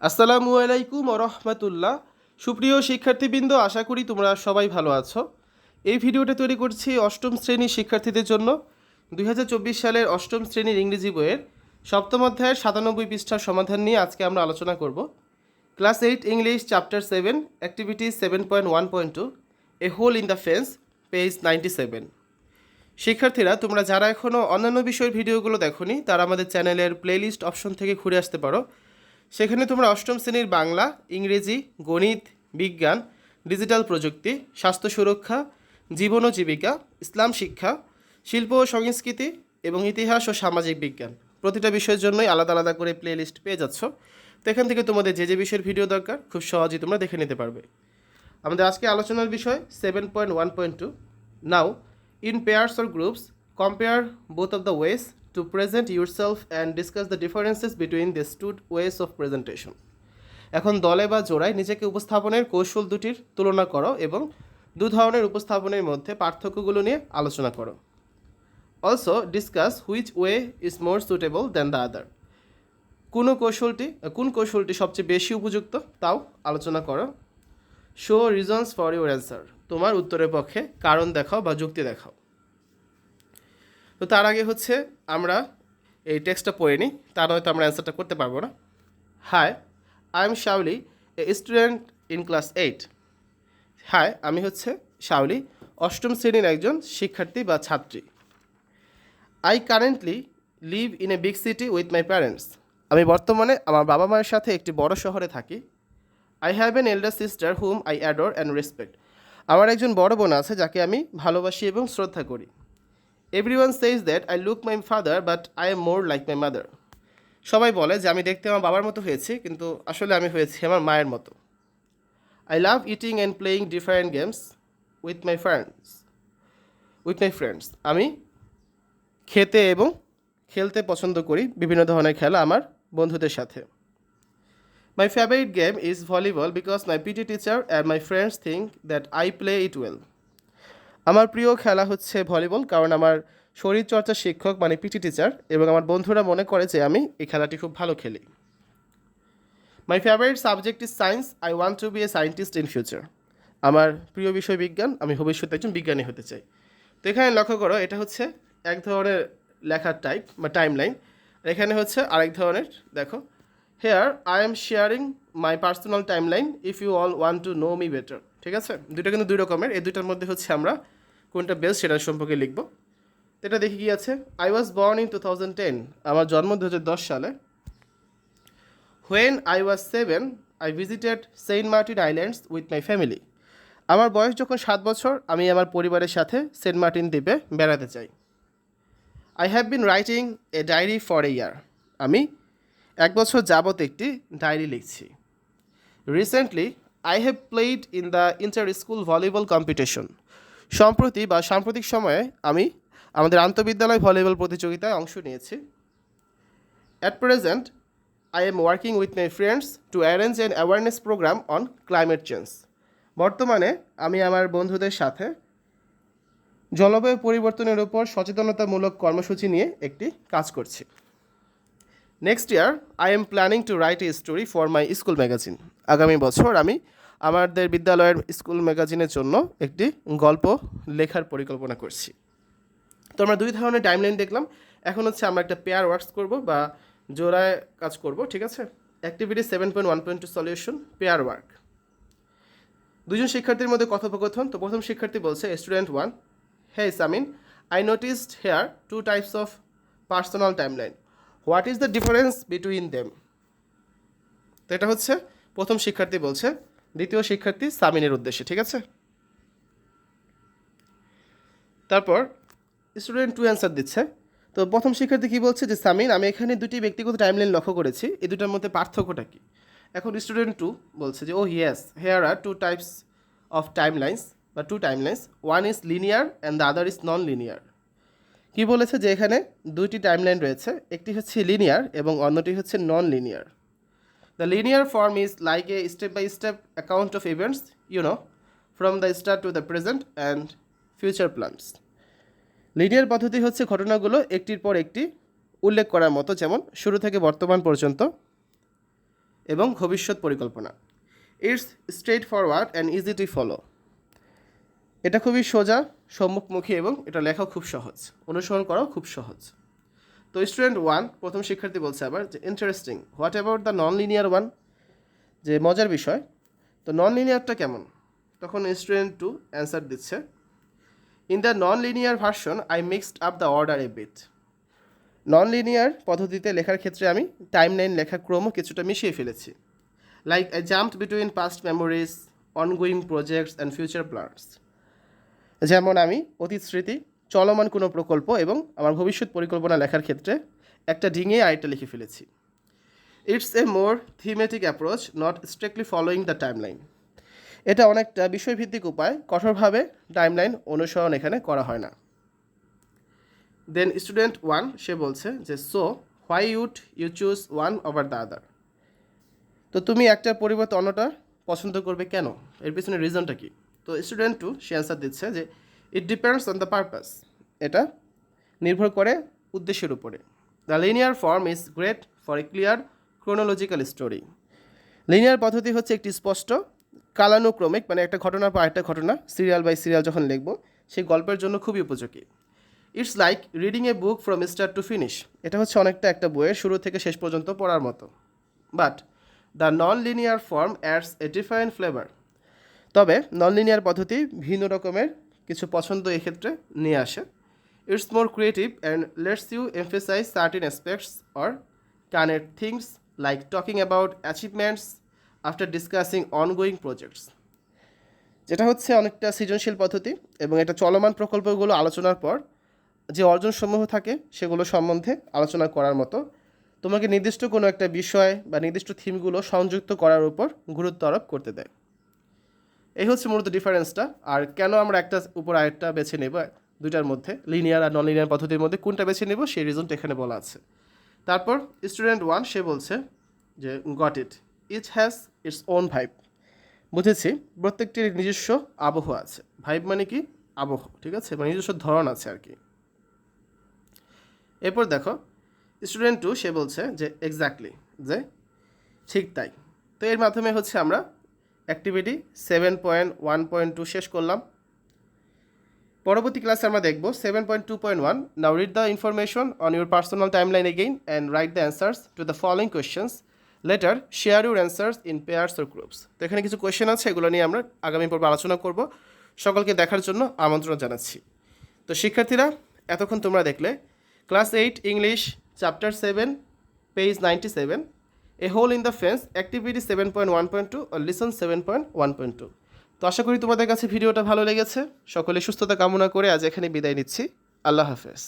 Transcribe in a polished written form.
আসসালামু আলাইকুম রহমতুল্লাহ। সুপ্রিয় শিক্ষার্থীবৃন্দ, আশা করি তোমরা সবাই ভালো আছো। এই ভিডিওটা তৈরি করছি অষ্টম শ্রেণীর শিক্ষার্থীদের জন্য। 2024 সালের অষ্টম শ্রেণীর ইংরেজি বইয়ের সপ্তম অধ্যায়ের 97 পৃষ্ঠার সমাধান নিয়ে আজকে আমরা আলোচনা করব। Class 8 English chapter 7 activity 7.1.2 a hole in the fence, page 97। শিক্ষার্থীরা, তোমরা যারা এখনও অন্যান্য বিষয়ের ভিডিওগুলো দেখোনি তারা আমাদের চ্যানেলের প্লেলিস্ট অপশন থেকে ঘুরে আসতে পারো। সেখানে তোমরা অষ্টম শ্রেণীর বাংলা, ইংরেজি, গণিত, বিজ্ঞান, ডিজিটাল প্রযুক্তি, স্বাস্থ্য সুরক্ষা, জীবন ও জীবিকা, ইসলাম শিক্ষা, শিল্প ও সংস্কৃতি এবং ইতিহাস ও সামাজিক বিজ্ঞান প্রতিটা বিষয়ের জন্যই আলাদা আলাদা করে প্লে লিস্ট পেয়ে যাচ্ছ। তো এখান থেকে তোমাদের যে যে বিষয়ের ভিডিও দরকার খুব সহজেই তোমরা দেখে নিতে পারবে। আমাদের আজকে আলোচনার বিষয় 7.1.2। Now, in pairs or groups, compare both of the ways to present yourself and discuss the differences between these two ways of presentation. এখন দলে বা জোড়ায় নিজেকে উপস্থাপনের কৌশল দুটির তুলনা করো এবং দু ধরনের উপস্থাপনের মধ্যে পার্থক্যগুলো নিয়ে আলোচনা করো। Also discuss which way is more suitable than the other. কোন কৌশলটি সবচেয়ে বেশি উপযুক্ত তাও আলোচনা করো। Show reasons for your answer. তোমার উত্তরের পক্ষে কারণ দেখাও বা যুক্তি দেখাও। তো তার আগে হচ্ছে আমরা এই টেক্সটটা পড়ে নিই, তা নয়তো আমরা অ্যান্সারটা করতে পারবো না। Hi, I am Shaoli, a student in class 8। Hi, আমি হচ্ছে শাওলি, অষ্টম শ্রেণীর একজন শিক্ষার্থী বা ছাত্রী। I currently live in a big city with my parents. আমি বর্তমানে আমার বাবা মায়ের সাথে একটি বড় শহরে থাকি। I have an elder sister hmm I adore and respect. আমার একজন বড় বোন আছে যাকে আমি ভালোবাসি এবং শ্রদ্ধা করি। Everyone সেইজ that I look my father but I am more like my mother. সবাই বলে যে আমি দেখতে আমার বাবার মতো হয়েছি, কিন্তু আসলে আমি হয়েছি আমার মায়ের মতো। I love eating and playing different games with my friends. আমি খেতে এবং খেলতে পছন্দ করি বিভিন্ন ধরনের খেলা আমার বন্ধুদের সাথে। My favourite game is volleyball because my PT teacher and my friends think that I play it well. আমার প্রিয় খেলা হচ্ছে ভলিবল, কারণ আমার শরীরচর্চা শিক্ষক মানে পিটি টিচার এবং আমার বন্ধুরা মনে করে যে আমি এই খেলাটি খুব ভালো খেলি। My favourite subject is science, I want to be a scientist in future. আমার প্রিয় বিষয় বিজ্ঞান, আমি ভবিষ্যতে একজন বিজ্ঞানী হতে চাই। তো এখানে লক্ষ্য করো, এটা হচ্ছে এক ধরনের লেখার টাইপ বা টাইম লাইন। এখানে হচ্ছে আরেক ধরনের, দেখো, here I am sharing my personal timeline if you all want to know me better. ঠিক আছে, দুটো কিন্তু দুই রকমের। এই দুটার মধ্যে হচ্ছে আমরা কোনটা বেস্ট সেটার সম্পর্কে লিখব। তো এটা দেখি কি আছে। আই ওয়াজ বর্ন ইন 2010, আমার জন্ম 2010 সালে। When I was 7, I visited Saint Martin islands with my family. আমার বয়স যখন 7 বছর, আমি আমার পরিবারের সাথে সেন্ট মার্টিন দ্বীপে বেড়াতে চাই। I have been writing a diary for a year. আমি 1 বছর যাবত একটি ডায়েরি লিখছি। Recently I have played in the inter school volleyball competition. সম্প্রতি বা সাম্প্রতিক সময়ে আমি আমাদের আন্তঃবিদ্যালয় ভলিবল প্রতিযোগিতায় অংশ নিয়েছি। At present I am working with my friends to arrange an awareness program on climate change. বর্তমানে আমি আমার বন্ধুদের সাথে জলবায়ু পরিবর্তনের উপর সচেতনতামূলক কর্মসূচি নিয়ে একটি কাজ করছি। Next year I am planning to write a story for my school magazine. আগামী বছর আমি আমাদের বিদ্যালয়ের স্কুল ম্যাগাজিনের জন্য একটি গল্প লেখার পরিকল্পনা করছি। তো আমরা দুই ধরনের টাইমলাইন দেখলাম। এখন হচ্ছে আমরা একটা পেয়ার ওয়ার্কস করব বা জোড়ায় কাজ করব। ঠিক আছে, অ্যাক্টিভিটি 7.1.2 সলিউশন, পেয়ার ওয়ার্ক। দুজন শিক্ষার্থীর মধ্যে কথোপকথন। তো প্রথম শিক্ষার্থী বলছে, student 1, hey Samin, I noticed here 2 types of personal timeline, what is the difference between them. তো এটা হচ্ছে প্রথম শিক্ষার্থী বলছে দ্বিতীয় শিক্ষার্থী সামিনের উদ্দেশ্যে। ঠিক আছে, তারপর স্টুডেন্ট 2 অ্যান্সার দিচ্ছে। তো প্রথম শিক্ষার্থী কী বলছে যে, সামিন, আমি এখানে দুটি ব্যক্তিগত টাইমলাইন লক্ষ্য করেছি, এই দুটার মধ্যে পার্থক্যটা কী? এখন স্টুডেন্ট 2 বলছে যে, oh yes, here are 2 types of timelines বা 2 timelines, one is linear and the other is non linear. কী বলেছে যে এখানে দুইটি টাইমলাইন রয়েছে, একটি হচ্ছে লিনিয়ার এবং অন্যটি হচ্ছে non linear. The linear form is like a step by step account of events, from the start to the present and future plans. Linear পদ্ধতি হচ্ছে ঘটনাগুলো একটির পর একটি উল্লেখ করার মতো, যেমন শুরু থেকে বর্তমান পর্যন্ত এবং ভবিষ্যৎ পরিকল্পনা। It's straight forward and easy to follow. এটা খুবই সোজা, সম্মুখমুখী এবং এটা লেখাও খুব সহজ, অনুসরণ করাও খুব সহজ। তো স্টুডেন্ট 1 প্রথম শিক্ষার্থী বলছে আবার যে interesting, what about the non linear one, যে মজার বিষয়। তো নন লিনিয়ারটা কেমন? তখন স্টুডেন্ট 2 অ্যান্সার দিচ্ছে, in the non linear version I mixed up the order a bit. Non linear পদ্ধতিতে লেখার ক্ষেত্রে আমি টাইমলাইন লেখার ক্রমও কিছুটা মিশিয়ে ফেলেছি। Like I jumped between past memories, ongoing projects and future plans. যেমন আমি অতীত স্মৃতি, চলমান কোনো প্রকল্প এবং আমার ভবিষ্যৎ পরিকল্পনা লেখার ক্ষেত্রে একটা ডিঙিয়ে আরেকটা লিখে ফেলেছি। It's a more thematic approach, not strictly following the timeline. এটা অনেকটা বিষয়ভিত্তিক উপায়, কঠোরভাবে টাইমলাইন অনুসরণ এখানে করা হয় না। দেন স্টুডেন্ট 1 সে বলছে যে so why would you choose one over the other. তো তুমি একটার পরিবর্তে অন্যটা পছন্দ করবে কেন? এর পিছনে রিজনটা কি? তো স্টুডেন্ট 2 সে অ্যান্সার দিচ্ছে যে it depends on the purpose. এটা নির্ভর করে উদ্দেশ্যের উপরে। The linear form is great for a clear chronological story. Linear পদ্ধতি হচ্ছে একটি স্পষ্ট কালানুক্রমিক, মানে একটা ঘটনার পর একটা ঘটনা সিরিয়াল বাই সিরিয়াল যখন লিখব সেই গল্পের জন্য খুবই উপযোগী। It's like reading a book from start to finish. এটা হচ্ছে অনেকটা একটা বইয়ের শুরু থেকে শেষ পর্যন্ত পড়ার মতো। But the non linear form ads a different flavour. তবে নন লিনিয়ার পদ্ধতি ভিন্ন রকমের কিছু পছন্দ এক্ষেত্রে নিয়ে আসে। It's more creative and lets you emphasise certain aspects or connect things like talking about achievements after discussing ongoing projects. যেটা হচ্ছে অনেকটা সৃজনশীল পদ্ধতি এবং এটা চলমান প্রকল্পগুলো আলোচনার পর যে অর্জনসমূহ থাকে সেগুলো সম্বন্ধে আলোচনা করার মতো, তোমাকে নির্দিষ্ট কোনো একটা বিষয় বা নির্দিষ্ট থিমগুলো সংযুক্ত করার উপর গুরুত্ব আরোপ করতে দেয়। এই হচ্ছে মূলত ডিফারেন্সটা। আর কেন আমরা একটা উপর আরেকটা বেছে নেব, দুইটার মধ্যে লিনিয়ার আর নন লিনিয়ার পদ্ধতির মধ্যে কোনটা বেছে নেব সেই রিজনটা এখানে বলা আছে। তারপর স্টুডেন্ট 1 সে বলছে যে got it, each has its own vibe. বুঝেছি, প্রত্যেকটির নিজস্ব আবহ আছে। ভাইব মানে কি? আবহ, ঠিক আছে, মানে নিজস্ব ধরন আছে আর কি। এরপর দেখো স্টুডেন্ট 2 সে বলছে যে এক্স্যাক্টলি, যে ঠিক তাই। তো এর মাধ্যমে হচ্ছে আমরা অ্যাক্টিভিটি 7.1.2 শেষ করলাম। পরবর্তী ক্লাসে আমরা দেখব 7.2.1। Now read the information on your personal timeline again and write the answers to the following questions. Letter share your answers in pairs or groups. তো এখানে কিছু কোয়েশ্চেন আছে, এগুলো নিয়ে আমরা আগামী পর্বে আলোচনা করব। সকলকে দেখার জন্য আমন্ত্রণ জানাচ্ছি। তো শিক্ষার্থীরা, এতক্ষণ তোমরা দেখলে class 8 English chapter 7 page 97, a hole in the fence, activity 7.1.2 or listen 7.1.2। তো আশা করি তোমাদের কাছে ভিডিওটা ভালো লেগেছে। সকলে সুস্থতা কামনা করে আজ এখানে বিদায় নিচ্ছি। আল্লাহ হাফেজ।